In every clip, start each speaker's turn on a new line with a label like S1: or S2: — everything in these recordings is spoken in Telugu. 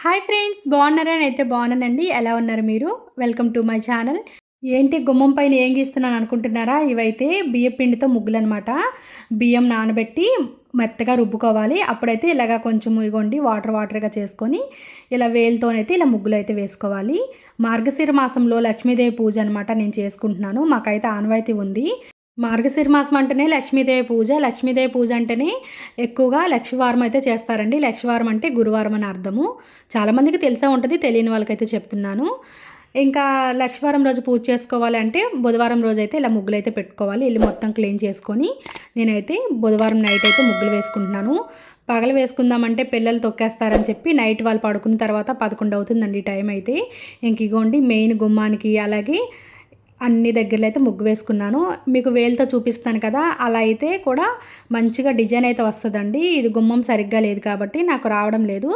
S1: హాయ్ ఫ్రెండ్స్, బాగున్నారా? నేనైతే బాగున్నానండి. ఎలా ఉన్నారు మీరు? Welcome to my channel. ఏంటి గుమ్మం పైన ఏం గీస్తున్నాను అనుకుంటున్నారా? ఇవైతే బియ్యం పిండితో ముగ్గులనమాట. బియ్యం నానబెట్టి మెత్తగా రుబ్బుకోవాలి. అప్పుడైతే ఇలాగా కొంచెం ఇగోండి వాటర్గా చేసుకొని ఇలా వేలుతోనైతే ఇలా ముగ్గులైతే వేసుకోవాలి. మార్గశిర మాసంలో లక్ష్మీదేవి పూజ అనమాట నేను చేసుకుంటున్నాను. మాకైతే ఆనవాయితీ ఉంది. మార్గశిర మాసం అంటేనే లక్ష్మీదేవి పూజ. లక్ష్మీదేవి పూజ అంటేనే ఎక్కువగా లక్షవారం అయితే చేస్తారండి. లక్షవారం అంటే గురువారం అని అర్థము. చాలామందికి తెలిసే ఉంటుంది, తెలియని వాళ్ళకైతే చెప్తున్నాను. ఇంకా లక్షవారం రోజు పూజ చేసుకోవాలి అంటే బుధవారం రోజు అయితే ఇలా ముగ్గులు అయితే పెట్టుకోవాలి. ఇల్లు మొత్తం క్లీన్ చేసుకొని నేనైతే బుధవారం నైట్ అయితే ముగ్గులు వేసుకుంటున్నాను. పగలు వేసుకుందామంటే పిల్లలు తొక్కేస్తారని చెప్పి నైట్ వాళ్ళు పడుకున్న తర్వాత 11 అవుతుందండి టైం అయితే. ఇంక ఇగోండి మెయిన్ గుమ్మానికి అలాగే అన్ని దగ్గరలో అయితే ముగ్గు వేసుకున్నాను. మీకు వేలుతో చూపిస్తాను కదా, అలా అయితే కూడా మంచిగా డిజైన్ అయితే వస్తుందండి. ఇది గుమ్మం సరిగ్గా లేదు కాబట్టి నాకు రావడం లేదు.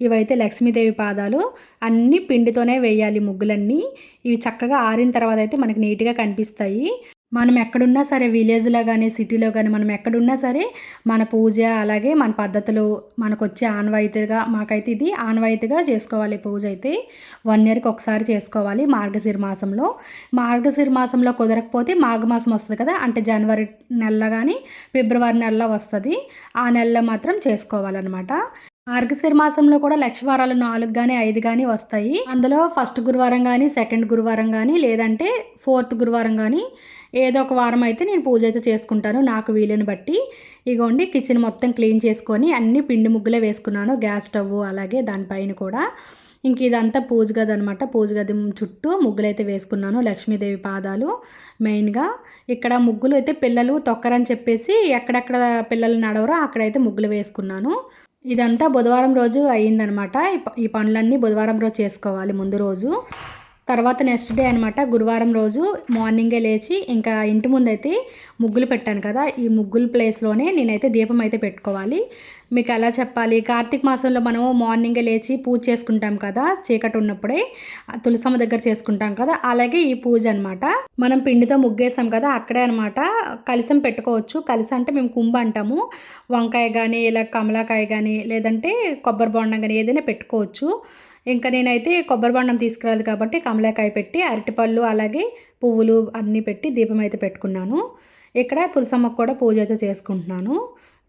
S1: ఇవైతే లక్ష్మీదేవి పాదాలు అన్నీ పిండితోనే వేయాలి ముగ్గులన్నీ. ఇవి చక్కగా ఆరిన తర్వాత అయితే మనకి నీట్గా కనిపిస్తాయి. మనం ఎక్కడున్నా సరే విలేజ్లో కానీ సిటీలో కానీ మనం ఎక్కడున్నా సరే మన పూజ అలాగే మన పద్ధతులు మనకొచ్చే ఆనవాయితీగా మాకైతే ఇది ఆనవాయితీగా చేసుకోవాలి. పూజ అయితే 1 ఇయర్కి ఒకసారి చేసుకోవాలి మార్గశిర మాసంలో. మార్గశిర మాసంలో కుదరకపోతే మాఘమాసం వస్తుంది కదా, అంటే జనవరి నెల కానీ ఫిబ్రవరి నెలలో వస్తుంది. ఆ నెలలో మాత్రం చేసుకోవాలన్నమాట. మార్గశిర మాసంలో కూడా లక్షవారాలు 4 కానీ 5 కానీ వస్తాయి. అందులో ఫస్ట్ గురువారం కానీ సెకండ్ గురువారం కానీ లేదంటే ఫోర్త్ గురువారం కానీ ఏదో ఒక వారం అయితే నేను పూజ అయితే చేసుకుంటాను నాకు వీలుని బట్టి. ఇగోండి కిచెన్ మొత్తం క్లీన్ చేసుకొని అన్ని పిండి ముగ్గులే వేసుకున్నాను. గ్యాస్ స్టవ్ అలాగే దానిపైన కూడా. ఇంక ఇదంతా పూజ గది అనమాట. పూజ గది చుట్టూ ముగ్గులు అయితే వేసుకున్నాను. లక్ష్మీదేవి పాదాలు మెయిన్గా. ఇక్కడ ముగ్గులు అయితే పిల్లలు తొక్కరని చెప్పేసి ఎక్కడెక్కడ పిల్లలు నడవరో అక్కడైతే ముగ్గులు వేసుకున్నాను. ఇదంతా బుధవారం రోజు అయ్యిందనమాట. ఈ పనులన్నీ బుధవారం రోజు చేసుకోవాలి ముందు రోజు. తర్వాత నెక్స్ట్ డే అనమాట గురువారం రోజు మార్నింగే లేచి ఇంకా ఇంటి ముందైతే ముగ్గులు పెట్టాను కదా, ఈ ముగ్గుల ప్లేస్లోనే నేనైతే దీపం అయితే పెట్టుకోవాలి. మీకు ఎలా చెప్పాలి, కార్తీక మాసంలో మనము మార్నింగే లేచి పూజ చేసుకుంటాం కదా, చీకటి ఉన్నప్పుడే తులసమ్మ దగ్గర చేసుకుంటాం కదా, అలాగే ఈ పూజ అనమాట. మనం పిండితో ముగ్గేసాం కదా అక్కడే అనమాట కలశం పెట్టుకోవచ్చు. కలశం అంటే మేము కుంభ అంటాము. వంకాయ కానీ ఇలా కమలాకాయ కానీ లేదంటే కొబ్బరి బొండం కానీ ఏదైనా పెట్టుకోవచ్చు. ఇంకా నేనైతే కొబ్బరి బొండం తీసుకురాదు కాబట్టి కమలాకాయ పెట్టి అరటిపళ్ళు అలాగే పువ్వులు అన్నీ పెట్టి దీపం అయితే పెట్టుకున్నాను. ఇక్కడ తులసమ్మకు కూడా పూజ అయితే చేసుకుంటున్నాను.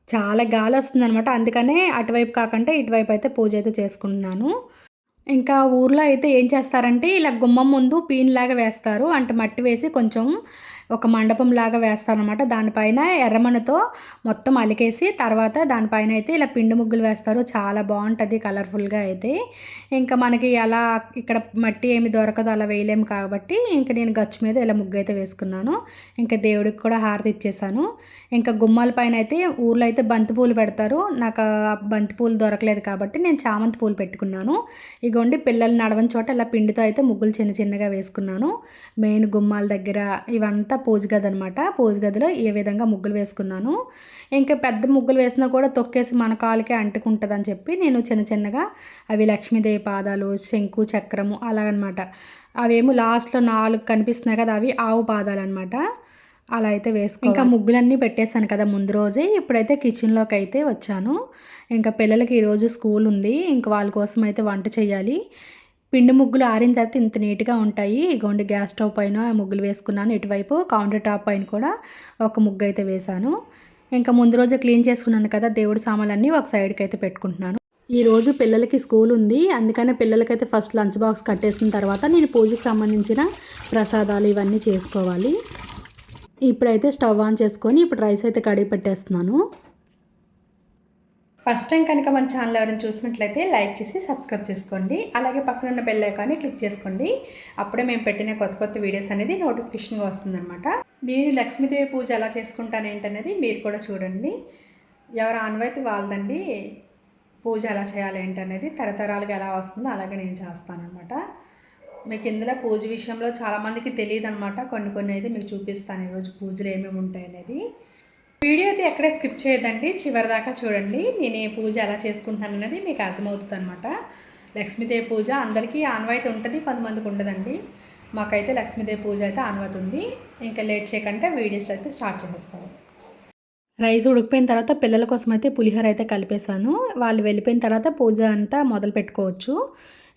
S1: చాలా గాలి వస్తుంది అనమాట, అందుకనే అటువైపు కాకుండా ఇటువైపు అయితే పూజ అయితే చేసుకుంటున్నాను. ఇంకా ఊర్లో అయితే ఏం చేస్తారంటే ఇలా గుమ్మం ముందు పీన్లాగా వేస్తారు, అంటే మట్టి వేసి కొంచెం ఒక మండపం లాగా వేస్తారనమాట. దానిపైన ఎర్రమన్నుతో మొత్తం అలికేసి తర్వాత దానిపైన అయితే ఇలా పిండి ముగ్గులు వేస్తారు. చాలా బాగుంటుంది కలర్ఫుల్గా అయితే. ఇంకా మనకి అలా ఇక్కడ మట్టి ఏమి దొరకదు, అలా వేయలేము కాబట్టి ఇంకా నేను గచ్చు మీద ఇలా ముగ్గు అయితే వేసుకున్నాను. ఇంకా దేవుడికి కూడా హారతి ఇచ్చేసాను. ఇంకా గుమ్మాల పైన అయితే ఊర్లో అయితే బంతిపూలు పెడతారు. నాకు బంతిపూలు దొరకలేదు కాబట్టి నేను చామంతి పూలు పెట్టుకున్నాను. ఇగోండి పిల్లలు నడవని చోట ఇలా పిండితో అయితే ముగ్గులు చిన్నగా వేసుకున్నాను. మెయిన్ గుమ్మాల దగ్గర ఇవంతా పూజ గది అనమాట. పూజ గదిలో ఏ విధంగా ముగ్గులు వేసుకున్నాను. ఇంకా పెద్ద ముగ్గులు వేసినా కూడా తొక్కేసి మన కాలుకే అంటుకుంటుంది అని చెప్పి నేను చిన్నగా అవి లక్ష్మీదేవి పాదాలు, శంకు చక్రము అలాగనమాట. అవేమో లాస్ట్లో 4 కనిపిస్తున్నాయి కదా, అవి ఆవు పాదాలు అనమాట. అలా అయితే ఇంకా ముగ్గులన్నీ పెట్టేశాను కదా ముందు రోజే. ఇప్పుడైతే కిచెన్లోకి అయితే వచ్చాను. ఇంకా పిల్లలకి ఈరోజు స్కూల్ ఉంది, ఇంకా వాళ్ళ కోసం అయితే వంట చేయాలి. పిండి ముగ్గులు ఆరిన తర్వాత ఇంత నీట్గా ఉంటాయి. ఇగోండి గ్యాస్ స్టవ్ పైన ముగ్గులు వేసుకున్నాను. ఇటువైపు కౌంటర్ టాప్ పైన కూడా ఒక ముగ్గు అయితే వేశాను. ఇంకా ముందు రోజే క్లీన్ చేసుకున్నాను కదా, దేవుడి సామాన్లన్నీ ఒక సైడ్కి అయితే పెట్టుకుంటున్నాను. ఈరోజు పిల్లలకి స్కూల్ ఉంది, అందుకనే పిల్లలకైతే ఫస్ట్ లంచ్ బాక్స్ కట్టేసిన తర్వాత నేను పూజకి సంబంధించిన ప్రసాదాలు ఇవన్నీ చేసుకోవాలి. ఇప్పుడైతే స్టవ్ ఆన్ చేసుకొని ఇప్పుడు రైస్ అయితే కడిగి పెట్టేస్తున్నాను. ఫస్ట్ టైం కనుక మన ఛానల్ ఎవరైనా చూసినట్లయితే లైక్ చేసి సబ్స్క్రైబ్ చేసుకోండి. అలాగే పక్కన ఉన్న బెల్ ఐకాన్ని క్లిక్ చేసుకోండి. అప్పుడే మేము పెట్టిన కొత్త వీడియోస్ అనేది నోటిఫికేషన్గా వస్తుందన్నమాట. నేను లక్ష్మీదేవి పూజ ఎలా చేసుకుంటాను ఏంటనేది మీరు కూడా చూడండి. ఎవరు ఆనవాయితీ వాళ్ళదండి. పూజ ఎలా చేయాలి ఏంటనేది తరతరాలుగా ఎలా వస్తుందో అలాగే నేను చేస్తానన్నమాట. మీకు ఇందులో పూజ విషయంలో చాలామందికి తెలియదు అనమాట. కొన్ని అయితే మీకు చూపిస్తాను ఈరోజు పూజలు ఏమేమి ఉంటాయి అనేది. వీడియో అయితే ఎక్కడే స్కిప్ చేయదండి, చివరి దాకా చూడండి. నేను ఏ పూజ ఎలా చేసుకుంటాను అనేది మీకు అర్థమవుతుంది అనమాట. లక్ష్మీదేవి పూజ అందరికీ ఆనవాయితీ ఉంటుంది, కొంతమందికి ఉండదండి. మాకైతే లక్ష్మీదేవి పూజ అయితే ఆనవాయితీ ఉంది. ఇంకా లేట్ చేయకుండా వీడియోస్ అయితే స్టార్ట్ చేస్తాను. రైస్ ఉడికిపోయిన తర్వాత పిల్లల కోసం అయితే పులిహోర అయితే కలిపేశాను. వాళ్ళు వెళ్ళిపోయిన తర్వాత పూజ అంతా మొదలు పెట్టుకోవచ్చు.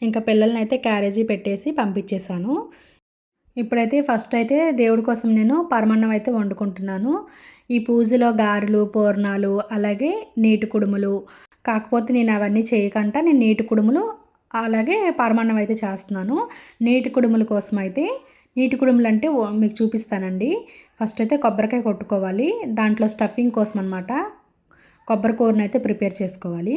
S1: ఇంకా పిల్లల్ని అయితే క్యారేజీ పెట్టేసి పంపించేశాను. ఇప్పుడైతే ఫస్ట్ అయితే దేవుడి కోసం నేను పరమాన్నం అయితే వండుకుంటున్నాను. ఈ పూజలో గారెలు, పూర్ణాలు అలాగే నీటి కుడుములు. కాకపోతే నేను అవన్నీ చేయకుండా నేను నీటి కుడుములు అలాగే పరమాన్నం అయితే చేస్తున్నాను. నీటి కుడుముల కోసం అయితే నీటి కుడుములు అంటే మీకు చూపిస్తానండి. ఫస్ట్ అయితే కొబ్బరికాయ కొట్టుకోవాలి. దాంట్లో స్టఫింగ్ కోసం అనమాట. కొబ్బరి కూరని అయితే ప్రిపేర్ చేసుకోవాలి.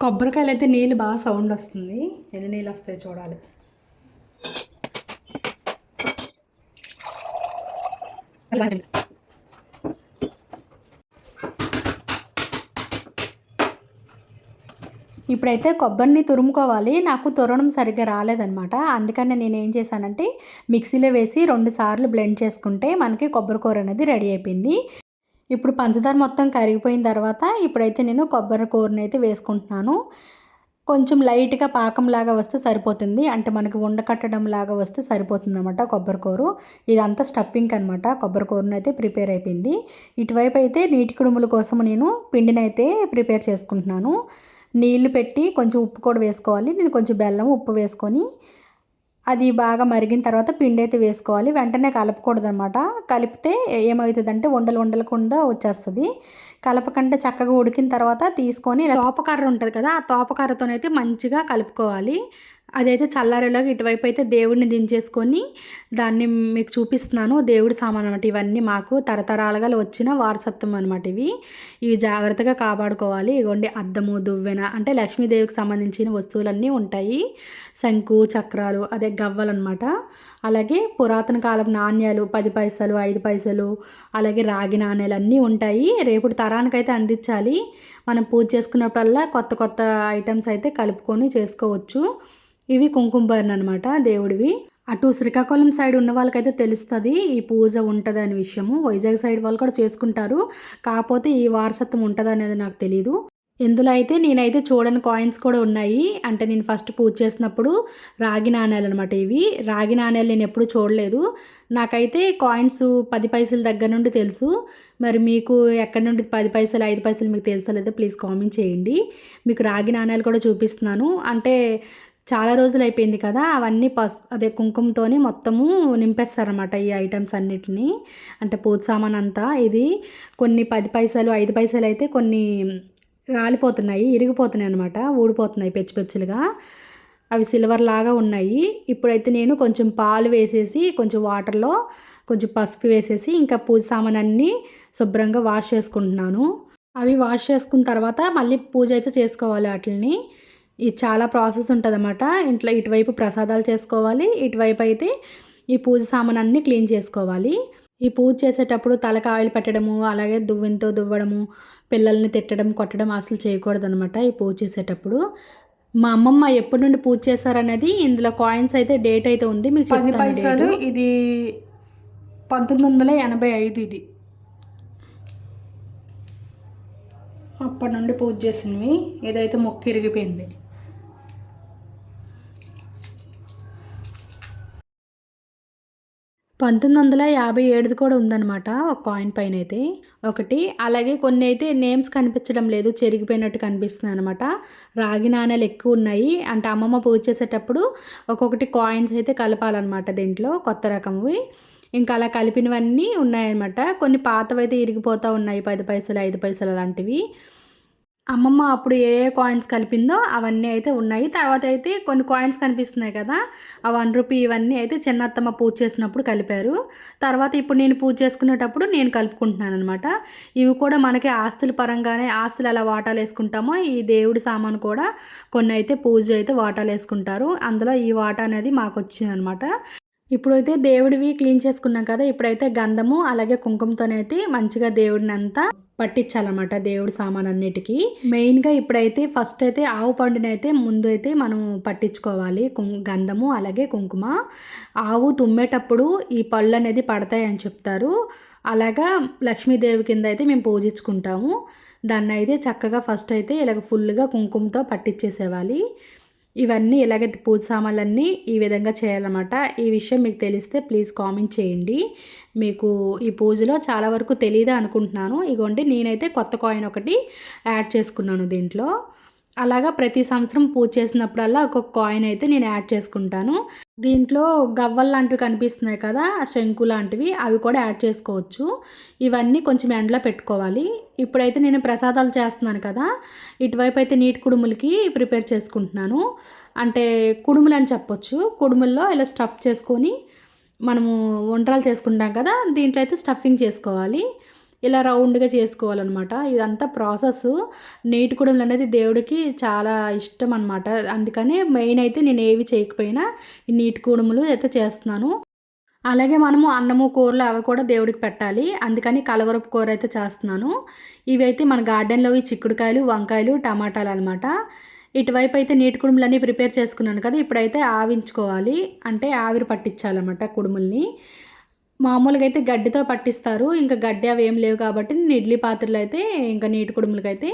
S1: కొబ్బరికాయలు అయితే నీళ్ళు బాగా సౌండ్ వస్తుంది. ఎన్ని నీళ్ళు వస్తాయి చూడాలి. ఇప్పుడైతే కొబ్బరిని తురుముకోవాలి. నాకు తురవడం సరిగ్గా రాలేదనమాట. అందుకని నేను ఏం చేశానంటే మిక్సీలో వేసి 2 సార్లు బ్లెండ్ చేసుకుంటే మనకి కొబ్బరి కూర అనేది రెడీ అయిపోయింది. ఇప్పుడు పంచదార మొత్తం కరిగిపోయిన తర్వాత ఇప్పుడైతే నేను కొబ్బరి కూరని అయితే వేసుకుంటున్నాను. కొంచెం లైట్గా పాకంలాగా వస్తే సరిపోతుంది. అంటే మనకి ఉండకట్టడం లాగా వస్తే సరిపోతుందన్నమాట కొబ్బరి కూర. ఇదంతా స్టఫింగ్ అనమాట. కొబ్బరి కూరని అయితే ప్రిపేర్ అయిపోయింది. ఇటువైపు అయితే నీటి కుడుముల కోసం నేను పిండిని అయితే ప్రిపేర్ చేసుకుంటున్నాను. నీళ్లు పెట్టి కొంచెం ఉప్పు కూడా వేసుకోవాలి. నేను కొంచెం బెల్లం, ఉప్పు వేసుకొని అది బాగా మరిగిన తర్వాత పిండి అయితే వేసుకోవాలి. వెంటనే కలపకూడదు అనమాట. కలిపితే ఏమవుతుందంటే ఉండలు ఉండలకుండా వచ్చేస్తుంది. కలపకంటే చక్కగా ఉడికిన తర్వాత తీసుకొని తోపకర్ర ఉంటుంది కదా, ఆ తోపకర్రతోనైతే మంచిగా కలుపుకోవాలి. అదైతే చల్లారేలాగా ఇటువైపు అయితే దేవుడిని దించేసుకొని దాన్ని మీకు చూపిస్తున్నాను. దేవుడి సామాన్ అనమాట. ఇవన్నీ మాకు తరతరాలుగా వచ్చిన వారసత్వం అనమాట. ఇవి జాగ్రత్తగా కాపాడుకోవాలి. ఇగోండి అద్దము, దువ్వెన అంటే లక్ష్మీదేవికి సంబంధించిన వస్తువులన్నీ ఉంటాయి. శంకు, చక్రాలు, అదే గవ్వలన్నమాట. అలాగే పురాతన కాలం నాణ్యాలు 10 పైసలు, 5 పైసలు, అలాగే రాగి నాణ్యాలు అన్నీ ఉంటాయి. రేపటి తరానికైతే అందించాలి. మనం పూజ చేసుకున్నప్పుడల్లా కొత్త కొత్త ఐటమ్స్ అయితే కలుపుకొని చేసుకోవచ్చు. ఇవి కుంకుమ భరణ అనమాట దేవుడివి. అటు శ్రీకాకుళం సైడ్ ఉన్న వాళ్ళకైతే తెలుస్తుంది ఈ పూజ ఉంటుంది అనే విషయము. వైజాగ్ సైడ్ వాళ్ళు కూడా చేసుకుంటారు. కాకపోతే ఈ వారసత్వం ఉంటుంది అనేది నాకు తెలీదు. ఇందులో అయితే నేనైతే చూడని కాయిన్స్ కూడా ఉన్నాయి. అంటే నేను ఫస్ట్ పూజ చేసినప్పుడు రాగి నాణ్యాలు అనమాట. ఇవి రాగి నాణ్యాలు నేను ఎప్పుడు చూడలేదు. నాకైతే కాయిన్స్ 10 పైసల దగ్గర నుండి తెలుసు. మరి మీకు ఎక్కడి నుండి 10 పైసలు, 5 పైసలు మీకు తెలుసా లేదో ప్లీజ్ కామెంట్ చేయండి. మీకు రాగి నాణ్యాలు కూడా చూపిస్తున్నాను. అంటే చాలా రోజులు అయిపోయింది కదా, అవన్నీ అదే కుంకుమతోని మొత్తము నింపేస్తారనమాట ఈ ఐటమ్స్ అన్నిటిని. అంటే పూజ సామాన్ అంతా. ఇది కొన్ని 10 పైసలు, 5 పైసలు అయితే కొన్ని రాలిపోతున్నాయి, ఇరిగిపోతున్నాయి అనమాట. ఊడిపోతున్నాయి పెచ్చులుగా. అవి సిల్వర్ లాగా ఉన్నాయి. ఇప్పుడైతే నేను కొంచెం పాలు వేసేసి కొంచెం వాటర్లో కొంచెం పసుపు వేసేసి ఇంకా పూజ సామాన్ అన్నీ శుభ్రంగా వాష్ చేసుకుంటున్నాను. అవి వాష్ చేసుకున్న తర్వాత మళ్ళీ పూజ అయితే చేసుకోవాలి వాటిని. ఇది చాలా ప్రాసెస్ ఉంటుందన్నమాట. ఇంట్లో ఇటువైపు ప్రసాదాలు చేసుకోవాలి, ఇటువైపు అయితే ఈ పూజ సామాన్ అన్నీ క్లీన్ చేసుకోవాలి. ఈ పూజ చేసేటప్పుడు తలకు ఆయిల్ పెట్టడము, అలాగే దువ్వెనతో దువ్వడము, పిల్లల్ని తిట్టడం, కొట్టడం అసలు చేయకూడదనమాట ఈ పూజ చేసేటప్పుడు. మా అమ్మమ్మ ఎప్పటి నుండి పూజ చేశారనేది ఇందులో కాయిన్స్ అయితే డేట్ అయితే ఉంది. మీకు 10 పైసలు. ఇది 1985. ఇది అప్పటి నుండి పూజ చేసినవి. ఇదైతే మొక్కు ఇరిగిపోయింది. 1957 కూడా ఉందన్నమాట ఒక కాయిన్ పైన అయితే ఒకటి. అలాగే కొన్ని అయితే నేమ్స్ కనిపించడం లేదు, చెరిగిపోయినట్టు కనిపిస్తుంది అనమాట. రాగి నాణ్యాలు ఎక్కువ ఉన్నాయి. అంటే అమ్మమ్మ పూజ చేసేటప్పుడు ఒక్కొక్కటి కాయిన్స్ అయితే కలపాలన్నమాట దీంట్లో, కొత్త రకంవి. ఇంకా అలా కలిపినవన్నీ ఉన్నాయన్నమాట. కొన్ని పాతవైతే ఇరిగిపోతూ ఉన్నాయి, 10 పైసలు, 5 పైసలు అలాంటివి. అమ్మమ్మ అప్పుడు ఏ ఏ కాయిన్స్ కలిపిందో అవన్నీ అయితే ఉన్నాయి. తర్వాత అయితే కొన్ని కాయిన్స్ కనిపిస్తున్నాయి కదా, ఆ 1 రూపీ ఇవన్నీ అయితే చిన్నత్తమ్మ పూజ చేసినప్పుడు కలిపారు. తర్వాత ఇప్పుడు నేను పూజ చేసుకునేటప్పుడు నేను కలుపుకుంటున్నాను అనమాట. ఇవి కూడా మనకి ఆస్తుల పరంగానే, ఆస్తులు ఎలా వాటాలు వేసుకుంటామో ఈ దేవుడి సామాను కూడా కొన్ని అయితే పూజ అయితే వాటాలు వేసుకుంటారు. అందులో ఈ వాటా అనేది మాకు వచ్చిందనమాట. ఇప్పుడైతే దేవుడివి క్లీన్ చేసుకున్నాం కదా, ఇప్పుడైతే గంధము అలాగే కుంకుమతోనైతే మంచిగా దేవుడిని అంతా పట్టించాలన్నమాట. దేవుడి సామాన్ అన్నిటికీ మెయిన్గా ఇప్పుడైతే ఫస్ట్ అయితే ఆవు పండుని అయితే ముందు అయితే మనం పట్టించుకోవాలి. గంధము అలాగే కుంకుమ. ఆవు తుమ్మేటప్పుడు ఈ పళ్ళు అనేది పడతాయి అని చెప్తారు. అలాగా లక్ష్మీదేవి కింద అయితే మేము పూజించుకుంటాము. దాన్ని అయితే చక్కగా ఫస్ట్ అయితే ఇలాగ ఫుల్గా కుంకుమతో పట్టించేసేవాలి. ఇవన్నీ ఇలాగే పూజ సామాన్లన్నీ ఈ విధంగా చేయాలన్నమాట. ఈ విషయం మీకు తెలిస్తే ప్లీజ్ కామెంట్ చేయండి. మీకు ఈ పూజలో చాలా వరకు తెలీదా అనుకుంటున్నాను. ఇగోండి నేనైతే కొత్త కాయిన్ ఒకటి యాడ్ చేసుకున్నాను దీంట్లో. అలాగా ప్రతి సంవత్సరం పూజ చేసినప్పుడల్లా ఒక్కొక్క కాయిన్ అయితే నేను యాడ్ చేసుకుంటాను. దీంట్లో గవ్వలు లాంటివి కనిపిస్తున్నాయి కదా, శంకు లాంటివి, అవి కూడా యాడ్ చేసుకోవచ్చు. ఇవన్నీ కొంచెం ఎండలో పెట్టుకోవాలి. ఇప్పుడైతే నేను ప్రసాదాలు చేస్తున్నాను కదా, ఇటువైపు అయితే నీటి కుడుములకి ప్రిపేర్ చేసుకుంటున్నాను. అంటే కుడుములు అని చెప్పొచ్చు. కుడుముల్లో ఇలా స్టఫ్ చేసుకొని మనము వంటలు చేసుకుంటాం కదా, దీంట్లో అయితే స్టఫింగ్ చేసుకోవాలి. ఇలా రౌండ్గా చేసుకోవాలన్నమాట. ఇదంతా ప్రాసెస్. నీటి కుడుములు అనేది దేవుడికి చాలా ఇష్టం అనమాట. అందుకనే మెయిన్ అయితే నేను ఏవి చేయకపోయినా ఈ నీటి కుడుములు అయితే చేస్తున్నాను. అలాగే మనము అన్నము కూరలు అవి కూడా దేవుడికి పెట్టాలి. అందుకని కలవరపు కూర అయితే చేస్తున్నాను. ఇవైతే మన గార్డెన్లోవి చిక్కుడుకాయలు, వంకాయలు, టమాటాలు అనమాట. ఇటువైపు అయితే నీటి కుడుములన్నీ ప్రిపేర్ చేసుకున్నాను కదా, ఇప్పుడైతే ఆవించుకోవాలి. అంటే ఆవిరి పట్టించాలన్నమాట కుడుముల్ని. మామూలుగా అయితే గడ్డితో పట్టిస్తారు. ఇంకా గడ్డి అవి ఏం లేవు కాబట్టి నేను ఇడ్లీ పాత్రలో అయితే ఇంకా నీటి కుడుములకైతే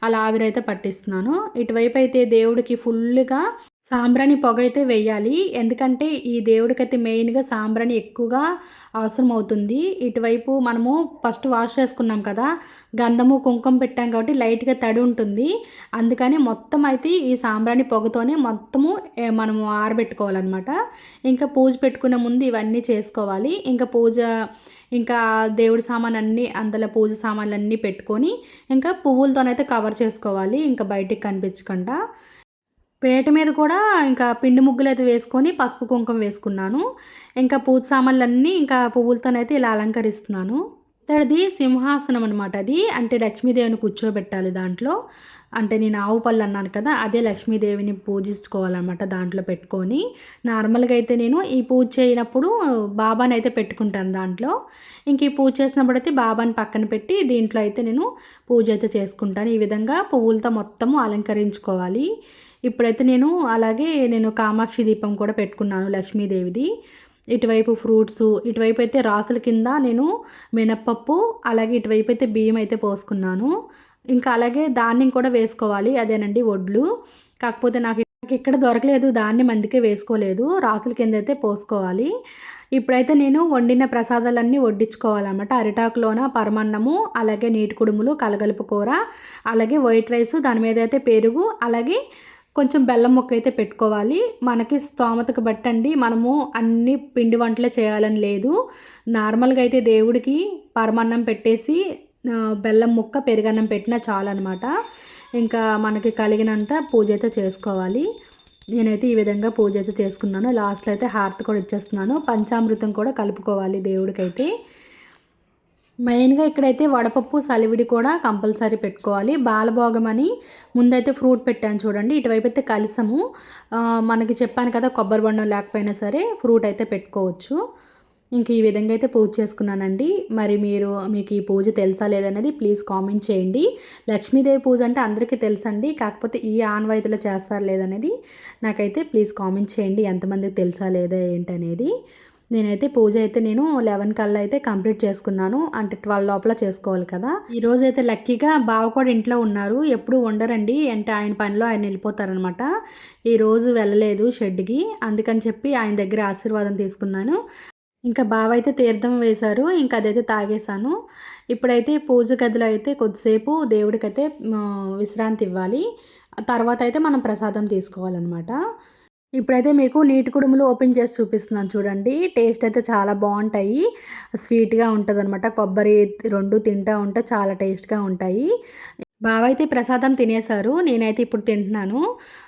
S1: అలా ఆవిరైతే పట్టిస్తున్నాను. ఇటువైపు అయితే దేవుడికి ఫుల్గా సాంబ్రాణి పొగ అయితే వెయ్యాలి. ఎందుకంటే ఈ దేవుడికైతే మెయిన్గా సాంబ్రాణి ఎక్కువగా అవసరం అవుతుంది. ఇటువైపు మనము ఫస్ట్ వాష్ చేసుకున్నాం కదా, గంధము కుంకుమ పెట్టాం కాబట్టి లైట్గా తడి ఉంటుంది. అందుకని మొత్తం అయితే ఈ సాంబ్రాణి పొగతోనే మొత్తము మనము ఆరబెట్టుకోవాలన్నమాట. ఇంకా పూజ పెట్టుకునే ముందు ఇవన్నీ చేసుకోవాలి. ఇంకా దేవుడి సామాన్ అన్నీ అందులో పూజ సామాన్లు అన్నీ పెట్టుకొని ఇంకా పువ్వులతోనైతే కవర్ చేసుకోవాలి, ఇంకా బయటికి కనిపించకుండా. పీట మీద కూడా ఇంకా పిండి ముగ్గులైతే వేసుకొని పసుపు కుంకుమ వేసుకున్నాను. ఇంకా పూజ సామాన్లన్నీ ఇంకా పువ్వులతోనైతే ఇలా అలంకరిస్తున్నాను. ఇతడిది సింహాసనం అనమాట. అది అంటే లక్ష్మీదేవిని కూర్చోబెట్టాలి దాంట్లో. అంటే నేను ఆవు పళ్ళు అన్నాను కదా, అదే లక్ష్మీదేవిని పూజించుకోవాలన్నమాట దాంట్లో పెట్టుకొని. నార్మల్గా అయితే నేను ఈ పూజ చేయనప్పుడు బాబాని అయితే పెట్టుకుంటాను దాంట్లో. ఇంక ఈ పూజ చేసినప్పుడు అయితే బాబాని పక్కన పెట్టి దీంట్లో అయితే నేను పూజ అయితే చేసుకుంటాను. ఈ విధంగా పువ్వులతో మొత్తము అలంకరించుకోవాలి. ఇప్పుడైతే నేను కామాక్షి దీపం కూడా పెట్టుకున్నాను లక్ష్మీదేవిది. ఇటువైపు ఫ్రూట్స్, ఇటువైపు అయితే రాసుల కింద నేను మినప్పప్పు, అలాగే ఇటువైపు అయితే బియ్యం అయితే పోసుకున్నాను. ఇంకా అలాగే ధాన్యం కూడా వేసుకోవాలి, అదేనండి వడ్లు. కాకపోతే నాకు ఇక్కడ దొరకలేదు ధాన్యం, అందుకే వేసుకోలేదు. రాసుల కింద అయితే పోసుకోవాలి. ఇప్పుడైతే నేను వండిన ప్రసాదాలన్నీ వడ్డించుకోవాలన్నమాట. అరిటాకులోన పరమన్నము, అలాగే నీటి కుడుములు, కలగలుపు కూర, అలాగే వైట్ రైస్, దాని మీద అయితే పెరుగు, అలాగే కొంచెం బెల్లం ముక్క అయితే పెట్టుకోవాలి. మనకి స్తోమతకు బట్టండి, మనము అన్ని పిండి వంటలే చేయాలని లేదు. నార్మల్గా అయితే దేవుడికి పరమాన్నం పెట్టేసి బెల్లం ముక్క పెరుగన్నం పెట్టినా చాలన్నమాట. ఇంకా మనకి కలిగినంత పూజ అయితే చేసుకోవాలి. నేనైతే ఈ విధంగా పూజ అయితే చేసుకున్నాను. లాస్ట్లో అయితే హారతి కూడా ఇచ్చేస్తున్నాను. పంచామృతం కూడా కలుపుకోవాలి దేవుడికైతే. మెయిన్గా ఇక్కడైతే వడపప్పు సలివిడి కూడా కంపల్సరీ పెట్టుకోవాలి. బాలభోగం అని ముందైతే ఫ్రూట్ పెట్టాను చూడండి. ఇటువైపు అయితే కలిసము. మనకి చెప్పాను కదా, కొబ్బరి బొండం లేకపోయినా సరే ఫ్రూట్ అయితే పెట్టుకోవచ్చు. ఇంక ఈ విధంగా అయితే పూజ చేసుకున్నానండి. మరి మీకు ఈ పూజ తెలుసా లేదనేది ప్లీజ్ కామెంట్ చేయండి. లక్ష్మీదేవి పూజ అంటే అందరికీ తెలుసండి, కాకపోతే ఈ ఆనవాయితీలో చేస్తారు లేదనేది నాకైతే ప్లీజ్ కామెంట్ చేయండి, ఎంతమందికి తెలుసా లేదా ఏంటనేది. నేనైతే పూజ అయితే 11 కల్లా అయితే కంప్లీట్ చేసుకున్నాను. అంటే 12 లోపల చేసుకోవాలి కదా. ఈరోజు అయితే లక్కీగా బావ కూడా ఇంట్లో ఉన్నారు. ఎప్పుడు ఉండరండి, అంటే ఆయన పనిలో ఆయన వెళ్ళిపోతారనమాట. ఈరోజు వెళ్ళలేదు షెడ్కి, అందుకని చెప్పి ఆయన దగ్గర ఆశీర్వాదం తీసుకున్నాను. ఇంకా బావ అయితే తీర్థం వేశారు, ఇంకా అదైతే తాగేశాను. ఇప్పుడైతే పూజ గదిలో అయితే కొద్దిసేపు దేవుడికైతే విశ్రాంతి ఇవ్వాలి. తర్వాత అయితే మనం ప్రసాదం తీసుకోవాలన్నమాట. ఇప్పుడైతే మీకు నీటి కుడుములు ఓపెన్ చేసి చూపిస్తున్నాను చూడండి. టేస్ట్ అయితే చాలా బాగుంటాయి, స్వీట్గా ఉంటుంది అనమాట. కొబ్బరి 2 తింటూ ఉంటే చాలా టేస్ట్గా ఉంటాయి. బావ అయితే ప్రసాదం తినేశారు, నేనైతే ఇప్పుడు తింటున్నాను.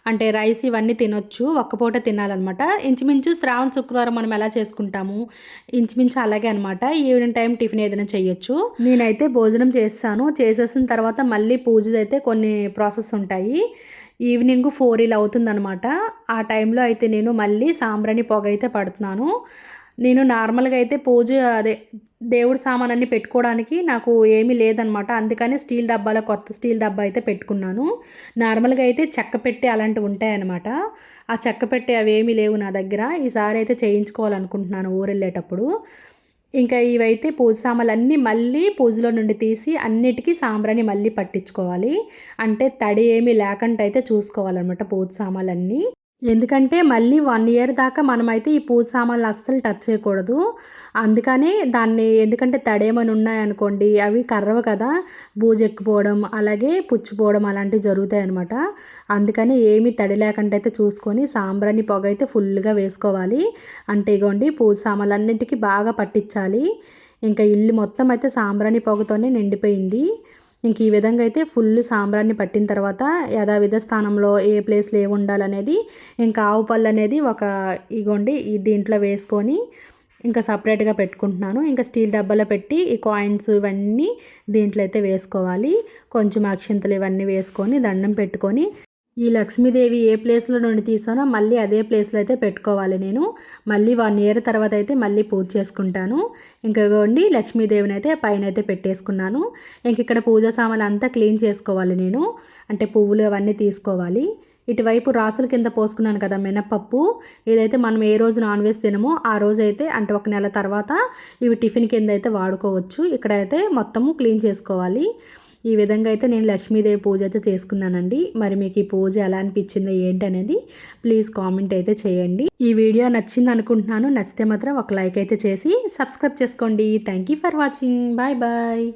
S1: అంటే రైస్ ఇవన్నీ తినొచ్చు, ఒక్కపూట తినాలన్నమాట. ఇంచుమించు శ్రావణ శుక్రవారం మనం ఎలా చేసుకుంటాము, ఇంచుమించు అలాగే అనమాట. ఈవినింగ్ టైం టిఫిన్ ఏదైనా చేయొచ్చు. నేనైతే భోజనం చేసేసిన తర్వాత మళ్ళీ పూజదైతే కొన్ని ప్రాసెస్ ఉంటాయి. ఈవినింగ్ 4 ఇలా అవుతుందనమాట. ఆ టైంలో అయితే నేను మళ్ళీ సాంబ్రాణి పొగ అయితే పడుతున్నాను. నేను నార్మల్గా అయితే దేవుడి సామానన్నీ పెట్టుకోవడానికి నాకు ఏమీ లేదనమాట. అందుకని కొత్త స్టీల్ డబ్బా అయితే పెట్టుకున్నాను. నార్మల్గా అయితే చెక్క పెట్టి అలాంటివి ఉంటాయన్నమాట. ఆ చెక్క పెట్టి అవి ఏమీ లేవు నా దగ్గర. ఈసారి అయితే చేయించుకోవాలనుకుంటున్నాను ఊరు వెళ్ళేటప్పుడు. ఇంకా ఇవైతే పూజ సామాన్లన్నీ మళ్ళీ పూజలో నుండి తీసి అన్నిటికీ సాంబ్రాణి మళ్ళీ పట్టించుకోవాలి. అంటే తడి ఏమీ లేకుండా అయితే చూసుకోవాలన్నమాట పూజ సామాన్లన్నీ. ఎందుకంటే మళ్ళీ 1 ఇయర్ దాకా మనమైతే ఈ పూజ సామాన్లు అస్సలు టచ్ చేయకూడదు. అందుకని దాన్ని ఎందుకంటే తడేమని ఉన్నాయనుకోండి అవి కర్రవు కదా, బూజెక్కిపోవడం అలాగే పుచ్చిపోవడం అలాంటివి జరుగుతాయన్నమాట. అందుకని ఏమీ తడి లేకుండా అయితే చూసుకొని సాంబ్రాణి పొగ అయితే ఫుల్గా వేసుకోవాలి. అంటే ఇగోండి పూజ సామాన్లన్నిటికీ బాగా పట్టించాలి. ఇంకా ఇల్లు మొత్తం అయితే సాంబ్రాణి పొగతోనే నిండిపోయింది. ఇంక ఈ విధంగా అయితే ఫుల్ సాంబ్రాన్ని పట్టిన తర్వాత యథావిధ స్థానంలో ఏ ప్లేస్లో ఏమి ఉండాలనేది ఇంకా ఆవు పళ్ళు అనేది ఒక ఇగోండి దీంట్లో వేసుకొని ఇంకా సపరేట్గా పెట్టుకుంటున్నాను. ఇంకా స్టీల్ డబ్బాలో పెట్టి ఈ కాయిన్స్ ఇవన్నీ దీంట్లో అయితే వేసుకోవాలి. కొంచెం అక్షింతలు ఇవన్నీ వేసుకొని దండం పెట్టుకొని ఈ లక్ష్మీదేవి ఏ ప్లేస్లో నుండి తీసానో మళ్ళీ అదే ప్లేస్లో అయితే పెట్టుకోవాలి. నేను మళ్ళీ 1 ఇయర్ తర్వాత అయితే మళ్ళీ పూజ చేసుకుంటాను. ఇంకోండి లక్ష్మీదేవిని అయితే పైన అయితే పెట్టేసుకున్నాను. ఇంక ఇక్కడ పూజా సామాన్లు అంతా క్లీన్ చేసుకోవాలి నేను. అంటే పువ్వులు అవన్నీ తీసుకోవాలి. ఇటువైపు రాసుల కింద పోసుకున్నాను కదా మినపప్పు, ఇదైతే మనం ఏ రోజు నాన్ వెజ్ తినమో ఆ రోజు అయితే అంటే 1 నెల తర్వాత ఇవి టిఫిన్ కింద అయితే వాడుకోవచ్చు. ఇక్కడైతే మొత్తము క్లీన్ చేసుకోవాలి. ఈ విధంగా అయితే నేను లక్ష్మీదేవి పూజ అయితే చేసుకున్నానండి. మరి మీకు ఈ పూజ ఎలా అనిపించిందో ఏంటనేది ప్లీజ్ కామెంట్ అయితే చేయండి. ఈ వీడియో నచ్చింది అనుకుంటున్నాను. నచ్చితే మాత్రం ఒక లైక్ అయితే చేసి సబ్స్క్రైబ్ చేసుకోండి. Thank you for watching. Bye bye.